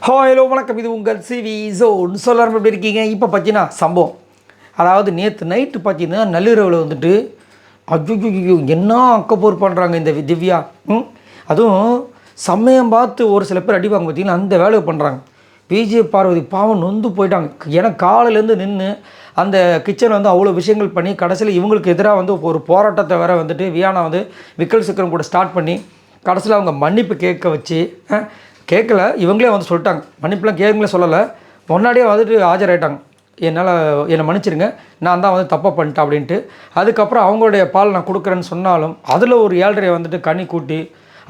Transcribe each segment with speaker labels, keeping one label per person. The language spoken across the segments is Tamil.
Speaker 1: ஹலோ வணக்கம், இது உங்கள் சிவி ஜோன். சொல்லாமல் எப்படி இருக்கீங்க? இப்போ பார்த்தீங்கன்னா சம்பவம், அதாவது நேற்று நைட்டு பார்த்தீங்கன்னா நள்ளிரவில் வந்துட்டு அஜுஜு என்ன அக்கப்போர் பண்ணுறாங்க இந்த திவ்யா. அதுவும் சமயம் பார்த்து ஒரு சில பேர் அடிப்பாங்க பார்த்தீங்கன்னா, அந்த வேலையை பண்ணுறாங்க. விஜய் பார்வதி பாவம் நொந்து போயிட்டாங்க. ஏன்னா காலையிலேருந்து நின்று அந்த கிச்சனை வந்து அவ்வளோ விஷயங்கள் பண்ணி கடைசியில் இவங்களுக்கு எதிராக வந்து ஒரு போராட்டத்தை வேற வந்துட்டு வியானா வந்து விக்கல் சிக்கரம் கூட ஸ்டார்ட் பண்ணி கடைசியில் அவங்க மன்னிப்பு கேட்க வச்சு கேட்கல, இவங்களே வந்து சொல்லிட்டாங்க. மன்னிப்புலாம் கேட்கங்களே சொல்லலை, முன்னாடியே வந்துட்டு ஆஜராயிட்டாங்க. என்னை மன்னிச்சிருங்க, நான் தான் வந்து தப்பாக பண்ணிட்டேன் அப்படின்ட்டு. அதுக்கப்புறம் அவங்களுடைய பால் நான் கொடுக்குறேன்னு சொன்னாலும் அதில் ஒரு 7:30 வந்துட்டு கனி கூட்டி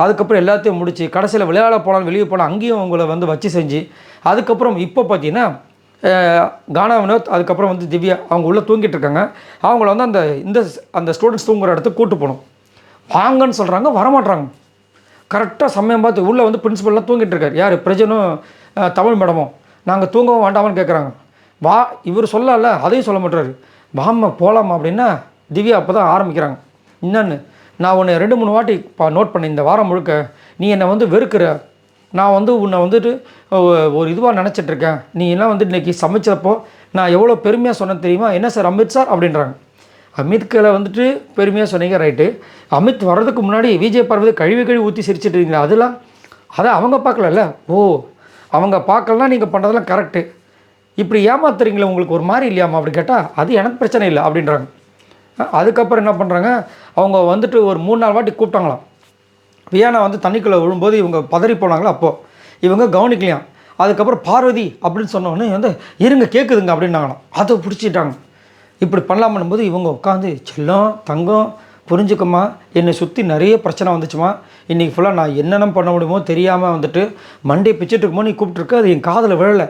Speaker 1: அதுக்கப்புறம் எல்லாத்தையும் முடித்து கடைசியில் விளையாட போனாலும் வெளியே போனால் அங்கேயும் அவங்கள வந்து வச்சு செஞ்சு அதுக்கப்புறம் இப்போ பார்த்தீங்கன்னா கானா வினோத் அதுக்கப்புறம் வந்து திவ்யா அவங்க உள்ளே தூங்கிட்டு இருக்காங்க. அவங்கள வந்து அந்த ஸ்டூடெண்ட்ஸ் தூங்குகிற இடத்துக்கு கூட்டு போகணும் வாங்கன்னு சொல்கிறாங்க, வரமாட்றாங்க. கரெக்டாக சமயம் பார்த்து உள்ளே வந்து பிரின்ஸிபல்லாம் தூங்கிட்டு இருக்கார். யார்? பிரஜனும் தமிழ் மேடமும். நாங்கள் தூங்கவும் வேண்டாமான்னு கேட்குறாங்க. வா, இவர் சொல்லல, அதையும் சொல்ல மாட்டாரு. வாமா போகலாமா அப்படின்னா திவ்யா அப்போ தான் ஆரம்பிக்கிறாங்க. என்னன்னு, நான் உன்னை 2-3 வாட்டி நோட் பண்ணேன் இந்த வாரம் முழுக்க. நீ என்னை வந்து வெறுக்கிற, நான் வந்து உன்னை வந்துட்டு ஒரு இதுவாக நினச்சிட்ருக்கேன். நீ எல்லாம் வந்து இன்றைக்கி சமைச்சப்போ நான் எவ்வளோ பெருமையாக சொன்னேன் தெரியுமா? என்ன சார் அமித் சார் அப்படின்றாங்க. அமித்களை வந்துட்டு பெருமையாக சொன்னீங்க, ரைட்டு. அமித் வர்றதுக்கு முன்னாடி விஜய் பார்வதி கழுவி ஊற்றி சிரிச்சிட்டு இருக்கீங்களா? அதெல்லாம் அதை அவங்க பார்க்கலல்ல. ஓ, அவங்க பார்க்கலாம், நீங்கள் பண்ணுறதெல்லாம் கரெக்டு. இப்படி ஏமாத்துறீங்களே, உங்களுக்கு ஒரு மாதிரி இல்லையாமா அப்படி கேட்டால் அது எனக்கு பிரச்சனை இல்லை அப்படின்றாங்க. அதுக்கப்புறம் என்ன பண்ணுறாங்க, அவங்க வந்துட்டு ஒரு 3-4 வாட்டி கூப்பிட்டாங்களாம். வியானா வந்து தண்ணிக்குள்ளே விழும்போது இவங்க பதறி போனாங்களா, அப்போது இவங்க கவனிக்கலையாம். அதுக்கப்புறம் பார்வதி அப்படின்னு சொன்னோன்னே வந்து இருங்க கேட்குதுங்க அப்படின்னாங்களாம். அதை பிடிச்சிட்டாங்க. இப்படி பண்ணலாம் பண்ணும்போது இவங்க உட்காந்து செல்லம் தங்கம் புரிஞ்சுக்கம்மா, என்னை சுற்றி நிறைய பிரச்சனை வந்துச்சுமா, இன்றைக்கி ஃபுல்லாக நான் என்னென்ன பண்ண முடியுமோ தெரியாமல் வந்துட்டு மண்டே பிச்சுட்டு இருக்குமோ நீ கூப்பிட்ருக்க, அது என் காதில் விழலை,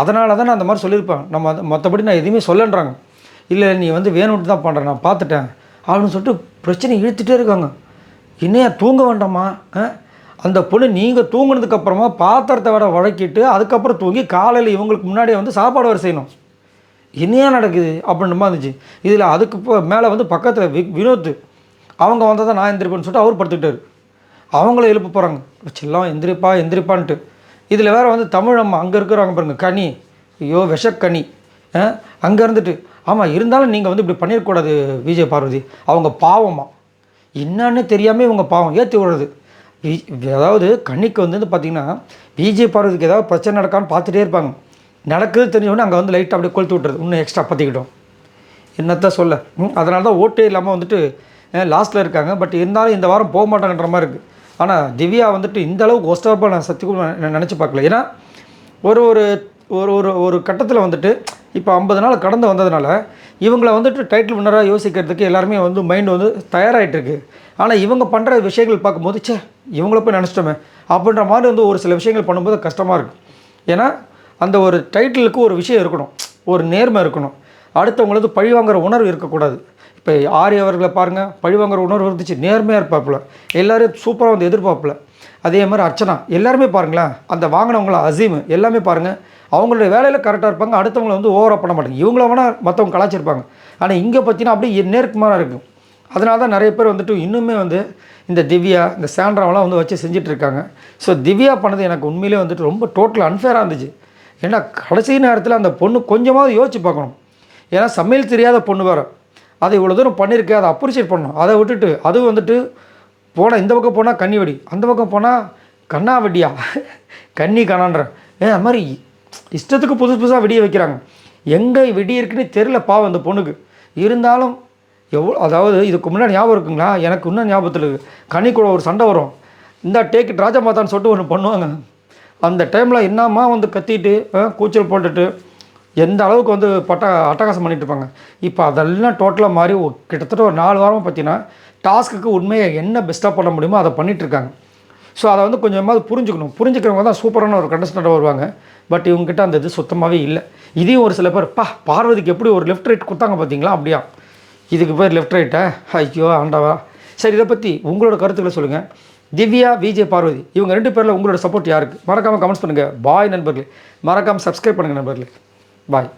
Speaker 1: அதனால தான் நான் அந்த மாதிரி சொல்லியிருப்பேன், நம்ம மற்றபடி நான் எதுவுமே சொல்லன்றாங்க. இல்லை நீ வந்து வேணும்ட்டு தான் பண்ணுறேன், நான் பார்த்துட்டேன் அப்படின்னு சொல்லிட்டு பிரச்சனை இழுத்துகிட்டே இருக்காங்க. இன்னையா தூங்க வேண்டாமா? அந்த பொண்ணு நீங்கள் தூங்கினதுக்கப்புறமா பாத்திரத்தை விட வழக்கிட்டு அதுக்கப்புறம் தூங்கி காலையில் இவங்களுக்கு முன்னாடியே வந்து சாப்பாடு வர செய்யணும். என்னையா நடக்குது அப்படின்ற மாதிரி இருந்துச்சு. இதில் அதுக்கு இப்போ மேலே வந்து பக்கத்தில் வினோத் அவங்க வந்தால் தான் நான் எந்திரிப்பேன்னு சொல்லிட்டு அவர் படுத்துக்கிட்டார். அவங்கள எழுப்ப போகிறாங்க, செல்லம் எந்திரிப்பான்ட்டு. இதில் வேறு வந்து தமிழ் அம்மா அங்கே இருக்கிறாங்க பாருங்கள், கனி, ஐயோ விஷக்கனி, அங்கே இருந்துட்டு ஆமாம் இருந்தாலும் நீங்கள் வந்து இப்படி பண்ணிடக்கூடாது விஜய் பார்வதி, அவங்க பாவம்மா, என்னன்னு தெரியாமல் இவங்க பாவம் ஏற்றி விடுறது. அதாவது கனிக்கு வந்து பார்த்திங்கன்னா விஜய் பார்வதிக்கு ஏதாவது பிரச்சனை நடக்கான்னு பார்த்துட்டே இருப்பாங்க. நடக்குது தெரிஞ்சவொடனே அங்கே வந்து லைட்டாக அப்படியே கொளுத்து விட்டுறது, இன்னும் எக்ஸ்ட்ரா பற்றிக்கிட்டோம். என்னத்தான் சொல்ல, அதனால தான் ஓட்டே இல்லாமல் வந்துட்டு லாஸ்ட்டில் இருக்காங்க. பட் இருந்தாலும் இந்த வாரம் போக மாட்டாங்கன்ற மாதிரி இருக்குது. ஆனால் திவ்யா வந்துட்டு இந்த அளவுக்கு ஒஸ்டர்பாக நான் சத்தியமாக நினச்சி பார்க்கல. ஏன்னா ஒரு ஒரு ஒரு ஒரு கட்டத்தில் வந்துட்டு இப்போ 50 நாள் கடந்து வந்ததுனால இவங்களை வந்துட்டு டைட்டில் வின்னராக யோசிக்கிறதுக்கு எல்லாருமே வந்து மைண்டு வந்து தயாராகிட்டுருக்கு. ஆனால் இவங்க பண்ணுற விஷயங்கள் பார்க்கும்போது இவங்கள போய் நினச்சிட்டோமே அப்படின்ற மாதிரி வந்து ஒரு சில விஷயங்கள் பண்ணும்போது கஷ்டமாக இருக்குது. ஏன்னா அந்த ஒரு டைட்டிலுக்கு ஒரு விஷயம் இருக்கணும், ஒரு நேர்மை இருக்கணும், அடுத்தவங்களுக்கு பழி வாங்குகிற உணர்வு இருக்கக்கூடாது. இப்போ ஆரி அவர்களை பாருங்கள், பழி வாங்குகிற உணர்வு இருந்துச்சு, நேர்மையாக இருப்பாப்புல, எல்லோரும் சூப்பராக வந்து எதிர்பார்ப்பில். அதே மாதிரி அர்ச்சனா எல்லாருமே பாருங்களேன், அந்த வாங்கினவங்கள அசீம் எல்லாமே பாருங்கள், அவங்களுடைய வேலையில் கரெக்டாக இருப்பாங்க, அடுத்தவங்களை வந்து ஓவராக பண்ண மாட்டாங்க. இவங்கள வேணால் மற்றவங்க கலாச்சிருப்பாங்க. ஆனால் இங்கே பார்த்தீங்கன்னா அப்படியே நேர்க்குமாராக இருக்கும். அதனால தான் நிறைய பேர் வந்துட்டு இன்னுமே வந்து இந்த திவ்யா இந்த சாண்ட்ராவெலாம் வந்து வச்சு செஞ்சிட்ருக்காங்க. ஸோ திவ்யா பண்ணது எனக்கு உண்மையிலே வந்துட்டு ரொம்ப டோட்டல் அன்ஃபேராக இருந்துச்சு. ஏன்னா கடைசி நேரத்தில் அந்த பொண்ணு கொஞ்சமாவது யோசிச்சு பார்க்கணும். ஏன்னா சமையல் தெரியாத பொண்ணு வேறு, அதை இவ்வளோ தூரம் பண்ணியிருக்கேன், அதை அப்ரிஷியேட் பண்ணணும். அதை விட்டுட்டு அதுவும் வந்துட்டு போனால் இந்த பக்கம் போனால் கன்னி வெடி, அந்த பக்கம் போனால் கண்ணா வெடியா, கன்னி கண்ணான்றேன், அது மாதிரி இஷ்டத்துக்கு புதுசாக வெடியை வைக்கிறாங்க. எங்கே வெடி இருக்குன்னு தெரில பாவம் அந்த பொண்ணுக்கு. இருந்தாலும் அதாவது இதுக்கு முன்னாடி ஞாபகம் இருக்குங்களா, எனக்கு இன்னும் ஞாபகத்தில் இருக்குது. கன்னி கூட ஒரு சண்டை வரும், இந்த டேக்கு ராஜா மாதான்னு சொல்லிட்டு ஒன்று பண்ணுவாங்க. அந்த டைமில் என்னம்மா வந்து கத்திட்டு கூச்சல் போட்டுட்டு எந்த அளவுக்கு வந்து அட்டகாசம் பண்ணிட்டுருப்பாங்க. இப்போ அதெல்லாம் டோட்டலாக மாறி கிட்டத்தட்ட ஒரு 4 வாரமாக பார்த்தீங்கன்னா டாஸ்க்குக்கு உண்மையை என்ன பெஸ்ட்டாக பண்ண முடியுமோ அதை பண்ணிகிட்ருக்காங்க. ஸோ அதை வந்து கொஞ்சமாவது புரிஞ்சுக்கணும். புரிஞ்சுக்கிறவங்க தான் சூப்பரான ஒரு கண்டஸ்டண்ட்டாக வருவாங்க. பட் இவங்ககிட்ட அந்த இது சுத்தமாகவே இல்லை. இதையும் ஒரு சில பேர் பார்வதிக்கு எப்படி ஒரு லெஃப்ட் ரைட் கொடுத்தாங்க பார்த்தீங்களா, அப்படியா இதுக்கு பேர் லெஃப்ட் ரைட்டா, ஐயோ ஆண்டவா. சரி, இதை பற்றி உங்களோட கருத்துக்களை சொல்லுங்கள். திவ்யா, விஜய் பார்வதி இவங்க 2 பேரில் உங்களோட சப்போர்ட் யாருக்கு? மறக்காமல் கமெண்ட்ஸ் பண்ணுங்கள். பாய் நண்பர்களே, மறக்காமல் சப்ஸ்கிரைப் பண்ணுங்கள் நண்பர்களே. பாய்.